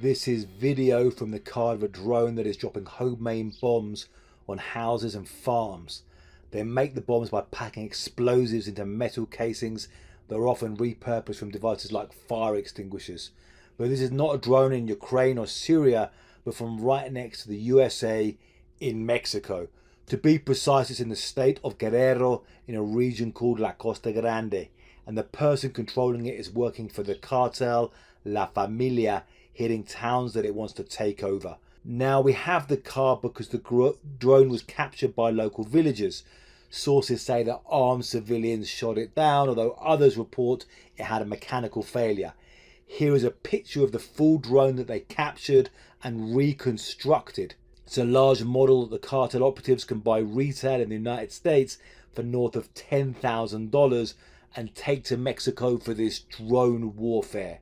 This is video from the car of a drone that is dropping homemade bombs on houses and farms. They make the bombs by packing explosives into metal casings that are often repurposed from devices like fire extinguishers. But this is not a drone in Ukraine or Syria, but from right next to the USA in Mexico. To be precise, it's in the state of Guerrero in a region called La Costa Grande. And the person controlling it is working for the cartel La Familia, hitting towns that it wants to take over. Now we have the car because the drone was captured by local villagers. Sources say that armed civilians shot it down, although others report it had a mechanical failure. Here is a picture of the full drone that they captured and reconstructed. It's a large model that the cartel operatives can buy retail in the United States for north of $10,000 and take to Mexico for this drone warfare.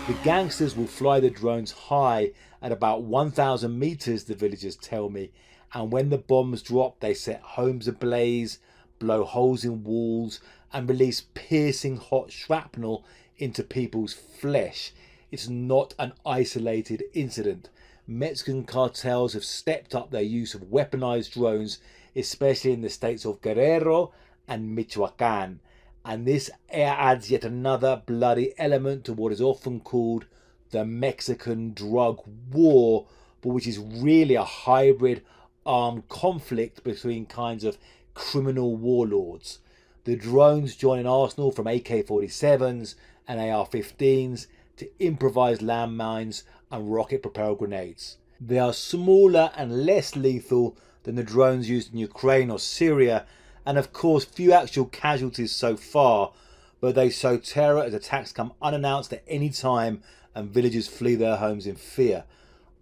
The gangsters will fly the drones high at about 1,000 meters, the villagers tell me, and when the bombs drop, they set homes ablaze, blow holes in walls, and release piercing hot shrapnel into people's flesh. It's not an isolated incident. Mexican cartels have stepped up their use of weaponized drones, especially in the states of Guerrero and Michoacan. And this adds yet another bloody element to what is often called the Mexican drug war, but which is really a hybrid armed conflict between kinds of criminal warlords. The drones join an arsenal from AK-47s and AR-15s to improvised landmines and rocket-propelled grenades. They are smaller and less lethal than the drones used in Ukraine or Syria, and of course few actual casualties so far, but they sow terror as attacks come unannounced at any time and villagers flee their homes in fear.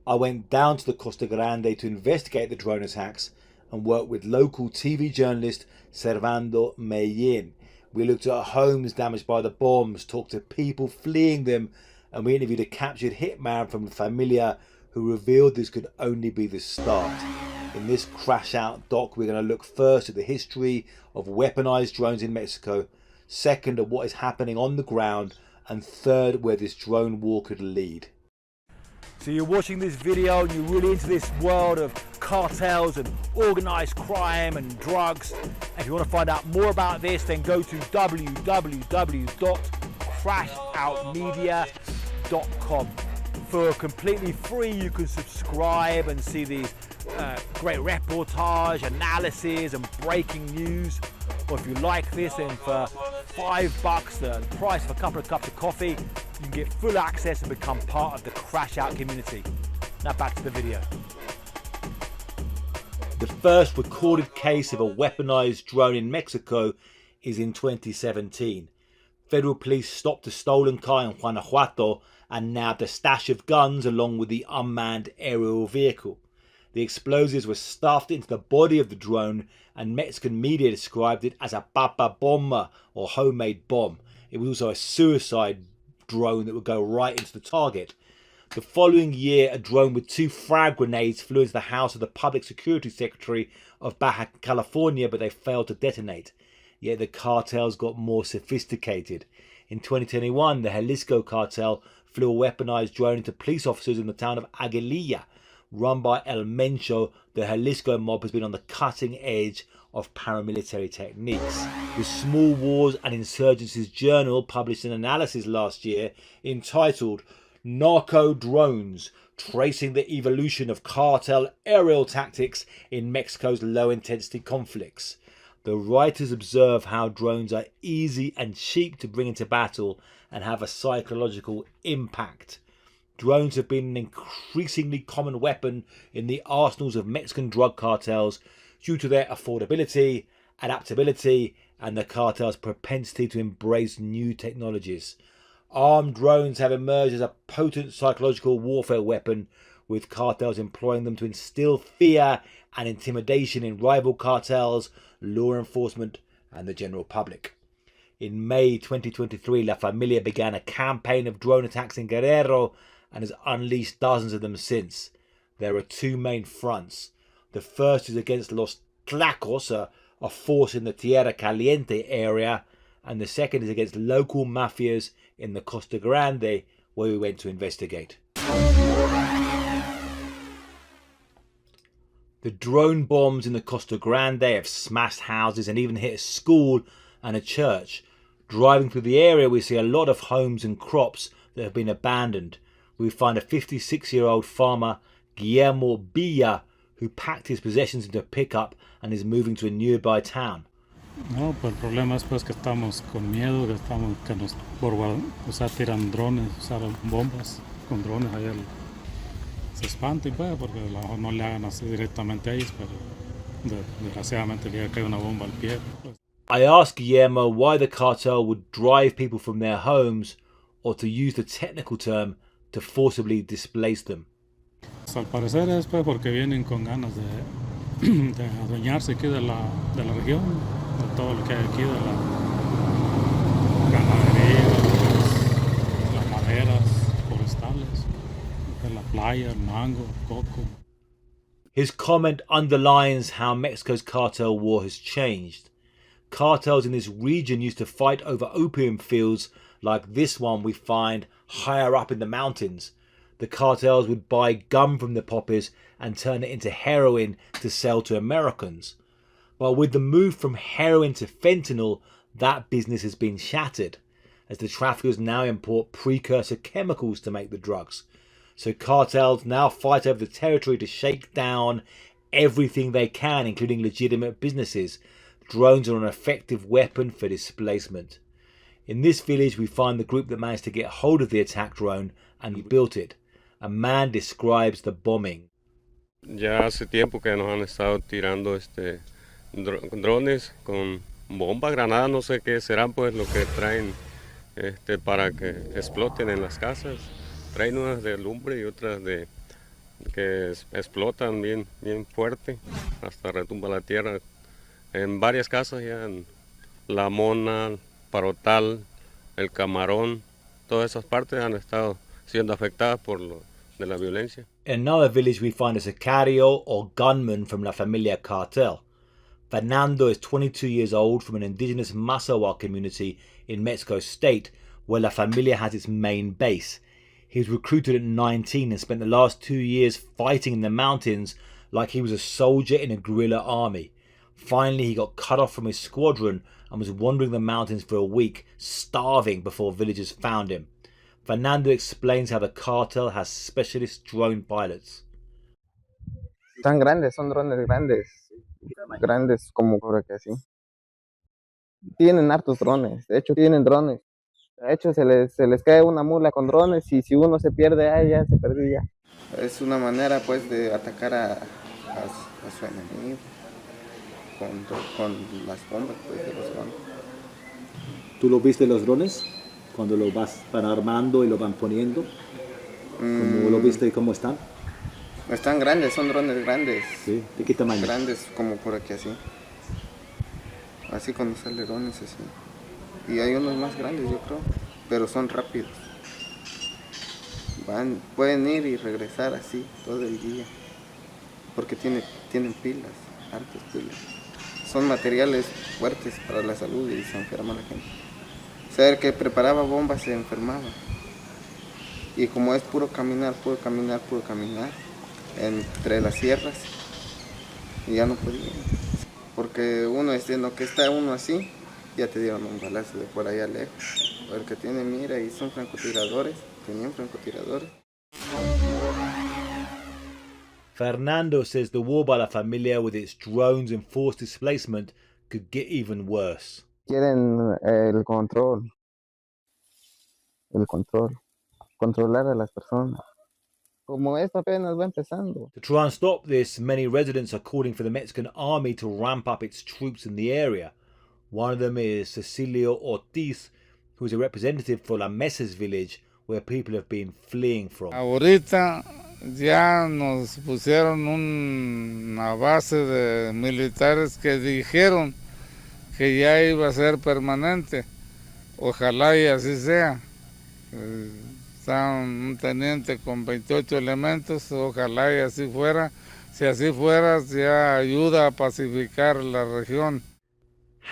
I went down to the Costa Grande to investigate the drone attacks and work with local TV journalist Servando Mellin. We looked at homes damaged by the bombs, talked to people fleeing them, and we interviewed a captured hitman from the Familia who revealed this could only be the start. In this crash out doc, we're going to look first at the history of weaponized drones in Mexico, second at what is happening on the ground, and third where this drone war could lead. So you're watching this video and you're really into this world of cartels and organized crime and drugs. And if you want to find out more about this, then go to www.crashoutmedia.com. For completely free, you can subscribe and see these great reportage, analysis and breaking news. Or if you like this, then for $5, the price of a couple of cups of coffee, you can get full access and become part of the Crash Out community. Now back to the video. The first recorded case of a weaponized drone in Mexico is in 2017. Federal police stopped a stolen car in Guanajuato and nabbed a stash of guns along with the unmanned aerial vehicle. The explosives were stuffed into the body of the drone, and Mexican media described it as a papa bomba, or homemade bomb. It was also a suicide drone that would go right into the target. The following year, a drone with 2 frag grenades flew into the house of the Public Security Secretary of Baja California, but they failed to detonate. Yet the cartels got more sophisticated. In 2021, the Jalisco cartel flew a weaponized drone into police officers in the town of Aguililla. Run by El Mencho, the Jalisco mob has been on the cutting edge of paramilitary techniques. The Small Wars and Insurgencies Journal published an analysis last year entitled Narco Drones, Tracing the Evolution of Cartel Aerial Tactics in Mexico's Low-Intensity Conflicts. The writers observe how drones are easy and cheap to bring into battle and have a psychological impact. Drones have been an increasingly common weapon in the arsenals of Mexican drug cartels due to their affordability, adaptability, and the cartel's propensity to embrace new technologies. Armed drones have emerged as a potent psychological warfare weapon, with cartels employing them to instill fear and intimidation in rival cartels, law enforcement, and the general public. In May 2023, La Familia began a campaign of drone attacks in Guerrero and has unleashed dozens of them since. There are 2 main fronts. The first is against Los Tlacos, a force in the Tierra Caliente area, and the second is against local mafias in the Costa Grande, where we went to investigate. The drone bombs in the Costa Grande have smashed houses and even hit a school and a church. Driving through the area, we see a lot of homes and crops that have been abandoned. We find a 56-year-old farmer, Guillermo Villa, who packed his possessions into a pickup and is moving to a nearby town. No, pues el problema es pues que estamos con miedo, que nos tiran drones, usaron bombas con drones allá. Se espantan pues, porque a lo mejor no le hagan así directamente a ellos, pero desgraciadamente le cae una bomba al pie. Pues. I asked Guillermo why the cartel would drive people from their homes, or to use the technical term, to forcibly displace them. Pues, al parecer es pues porque vienen con ganas de adueñarse aquí de la región, de todo lo que hay aquí, de la ganadería, las maderas forestales, de la playa, el mango, el coco. His comment underlines how Mexico's cartel war has changed. Cartels in this region used to fight over opium fields like this one we find higher up in the mountains. The cartels would buy gum from the poppies and turn it into heroin to sell to Americans. But with the move from heroin to fentanyl, that business has been shattered, as the traffickers now import precursor chemicals to make the drugs. So cartels now fight over the territory to shake down everything they can, including legitimate businesses. Drones are an effective weapon for displacement. In this village, we find the group that managed to get hold of the attack drone and built it. A man describes the bombing. Ya hace tiempo que nos han estado tirando drones con bombas, granadas, no sé qué serán pues lo que traen para que exploten en las casas. Traen unas de lumbre y otras que explotan bien fuerte, hasta retumba la tierra. En varias casas ya, en La Mona, Parotal, El Camarón, todas esas partes han estado siendo afectadas por de la violencia. In another village we find a sicario or gunman from La Familia cartel. Fernando is 22 years old from an indigenous Masawa community in Mexico State where La Familia has its main base. He was recruited at 19 and spent the last 2 years fighting in the mountains like he was a soldier in a guerrilla army. Finally, he got cut off from his squadron and was wandering the mountains for a week, starving before villagers found him. Fernando explains how the cartel has specialist drone pilots. Son grandes, son drones grandes como por aquí así. Tienen hartos drones, de hecho tienen drones. De hecho se les cae una mula con drones y si uno se pierde, ya se perdió ya. Es una manera pues de atacar a su enemigo con las bombas pues, de los drones. ¿Tú lo viste los drones? Cuando lo van armando y lo van poniendo. ¿Cómo lo viste y cómo están? Están grandes, son drones grandes. ¿Sí? ¿De qué tamaño? Grandes como por aquí así. Así cuando sale drones así. Y hay unos más grandes yo creo, pero son rápidos. Pueden ir y regresar así todo el día. Porque tienen pilas, hartas pilas. Son materiales fuertes para la salud y se enferma la gente. O sea, el que preparaba bombas se enfermaba. Y como es puro caminar entre las sierras, y ya no podía. Porque uno diciendo que está uno así, ya te dieron un balazo de por allá lejos. O el que tiene mira y son francotiradores, tenían francotiradores. Fernando says the war by La Familia with its drones and forced displacement could get even worse. Quieren el control, controlar a las personas. Como esto apenas va empezando. To try and stop this, many residents are calling for the Mexican army to ramp up its troops in the area. One of them is Cecilio Ortiz, who is a representative for La Mesa's village, where people have been fleeing from. Ahorita ya nos pusieron una base de militares que dijeron que ya iba a ser permanente. Ojalá y así sea. Está un teniente con 28 elementos, ojalá y así fuera. Si así fuera, ya ayuda a pacificar la región.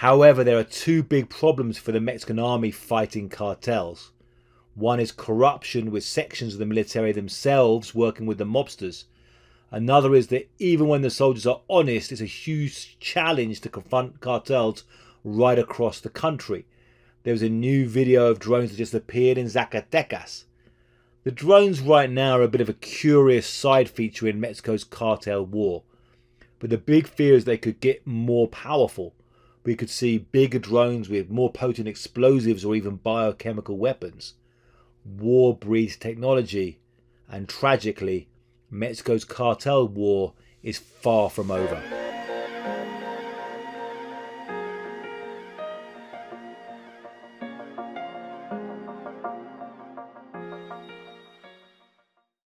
However, there are two big problems for the Mexican army fighting cartels. One is corruption with sections of the military themselves working with the mobsters. Another is that even when the soldiers are honest, it's a huge challenge to confront cartels right across the country. There was a new video of drones that just appeared in Zacatecas. The drones right now are a bit of a curious side feature in Mexico's cartel war. But the big fear is they could get more powerful. We could see bigger drones with more potent explosives or even biochemical weapons. War breeds technology, and tragically, Mexico's cartel war is far from over.